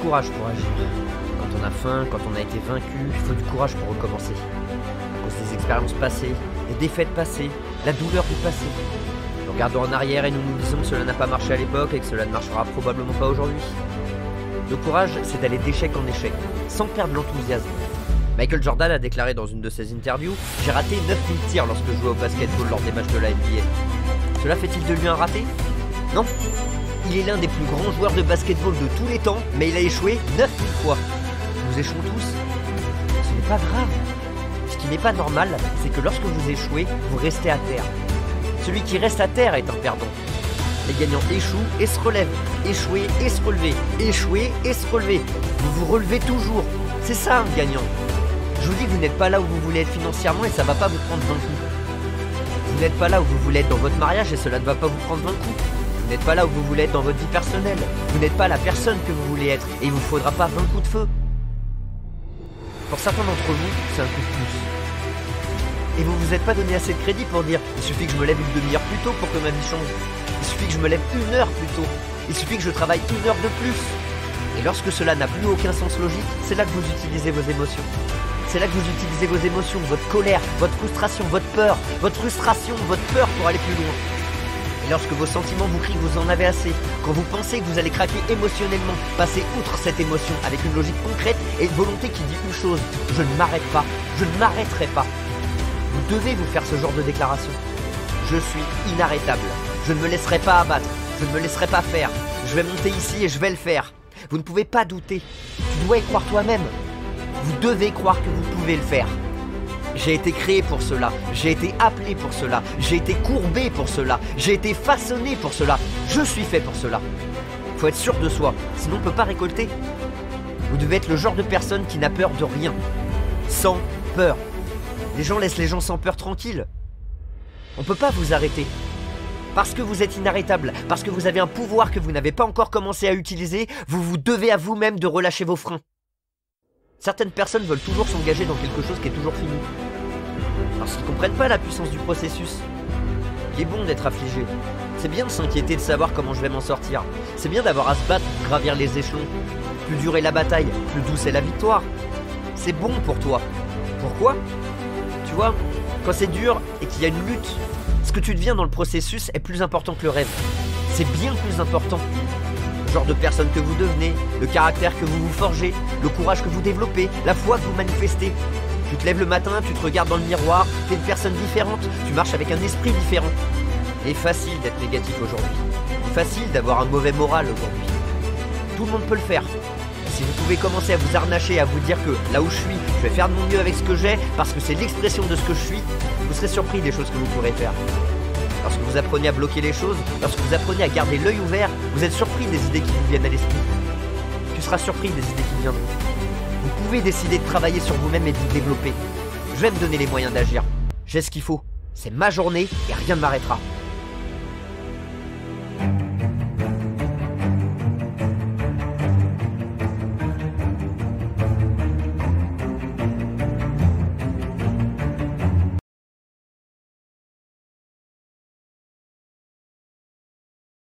courage pour agir. Quand on a faim, quand on a été vaincu, il faut du courage pour recommencer. À cause des expériences passées, des défaites passées, la douleur du passé. Nous regardons en arrière et nous nous disons que cela n'a pas marché à l'époque et que cela ne marchera probablement pas aujourd'hui. Le courage, c'est d'aller d'échec en échec, sans perdre l'enthousiasme. Michael Jordan a déclaré dans une de ses interviews « J'ai raté 9000 tirs lorsque je jouais au basketball lors des matchs de la NBA ». Cela fait-il de lui un raté? Non. Il est l'un des plus grands joueurs de basketball de tous les temps, mais il a échoué 9000 fois. Nous échouons tous. Ce n'est pas grave. Ce qui n'est pas normal, c'est que lorsque vous échouez, vous restez à terre. Celui qui reste à terre est un perdant. Les gagnants échouent et se relèvent. Échouer et se relever. Échouer et se relever. Vous vous relevez toujours. C'est ça un gagnant. Je vous dis que vous n'êtes pas là où vous voulez être financièrement et ça va pas vous prendre 20 coups. Vous n'êtes pas là où vous voulez être dans votre mariage et cela ne va pas vous prendre 20 coups. Vous n'êtes pas là où vous voulez être dans votre vie personnelle. Vous n'êtes pas la personne que vous voulez être et il vous faudra pas 20 coups de feu. Pour certains d'entre vous, c'est un coup de pouce. Et vous vous êtes pas donné assez de crédit pour dire « Il suffit que je me lève une demi-heure plus tôt pour que ma vie change. Il suffit que je me lève 1 heure plus tôt. Il suffit que je travaille 1 heure de plus. » Et lorsque cela n'a plus aucun sens logique, c'est là que vous utilisez vos émotions. C'est là que vous utilisez vos émotions, votre colère, votre frustration, votre peur, votre frustration, votre peur pour aller plus loin. Et lorsque vos sentiments vous crient que vous en avez assez, quand vous pensez que vous allez craquer émotionnellement, passez outre cette émotion avec une logique concrète et une volonté qui dit une chose, je ne m'arrête pas, je ne m'arrêterai pas. Vous devez vous faire ce genre de déclaration. Je suis inarrêtable, je ne me laisserai pas abattre, je ne me laisserai pas faire, je vais monter ici et je vais le faire. Vous ne pouvez pas douter, tu dois y croire toi-même. Vous devez croire que vous pouvez le faire. J'ai été créé pour cela, j'ai été appelé pour cela, j'ai été courbé pour cela, j'ai été façonné pour cela, je suis fait pour cela. Faut être sûr de soi, sinon on ne peut pas récolter. Vous devez être le genre de personne qui n'a peur de rien. Sans peur. Les gens laissent les gens sans peur tranquilles. On ne peut pas vous arrêter. Parce que vous êtes inarrêtable, parce que vous avez un pouvoir que vous n'avez pas encore commencé à utiliser, vous vous devez à vous-même de relâcher vos freins. Certaines personnes veulent toujours s'engager dans quelque chose qui est toujours fini. Parce qu'ils ne comprennent pas la puissance du processus. Il est bon d'être affligé. C'est bien de s'inquiéter de savoir comment je vais m'en sortir. C'est bien d'avoir à se battre pour gravir les échelons. Plus dure est la bataille, plus douce est la victoire. C'est bon pour toi. Pourquoi? Tu vois, quand c'est dur et qu'il y a une lutte, ce que tu deviens dans le processus est plus important que le rêve. C'est bien plus important. Le genre de personne que vous devenez, le caractère que vous vous forgez, le courage que vous développez, la foi que vous manifestez. Tu te lèves le matin, tu te regardes dans le miroir, tu es une personne différente, tu marches avec un esprit différent. Il est facile d'être négatif aujourd'hui. Il est facile d'avoir un mauvais moral aujourd'hui. Tout le monde peut le faire. Si vous pouvez commencer à vous harnacher, à vous dire que là où je suis, je vais faire de mon mieux avec ce que j'ai, parce que c'est l'expression de ce que je suis, vous serez surpris des choses que vous pourrez faire. Lorsque vous apprenez à bloquer les choses, lorsque vous apprenez à garder l'œil ouvert, vous êtes surpris des idées qui vous viennent à l'esprit. Tu seras surpris des idées qui viendront. Vous pouvez décider de travailler sur vous-même et de vous développer. Je vais me donner les moyens d'agir. J'ai ce qu'il faut. C'est ma journée et rien ne m'arrêtera.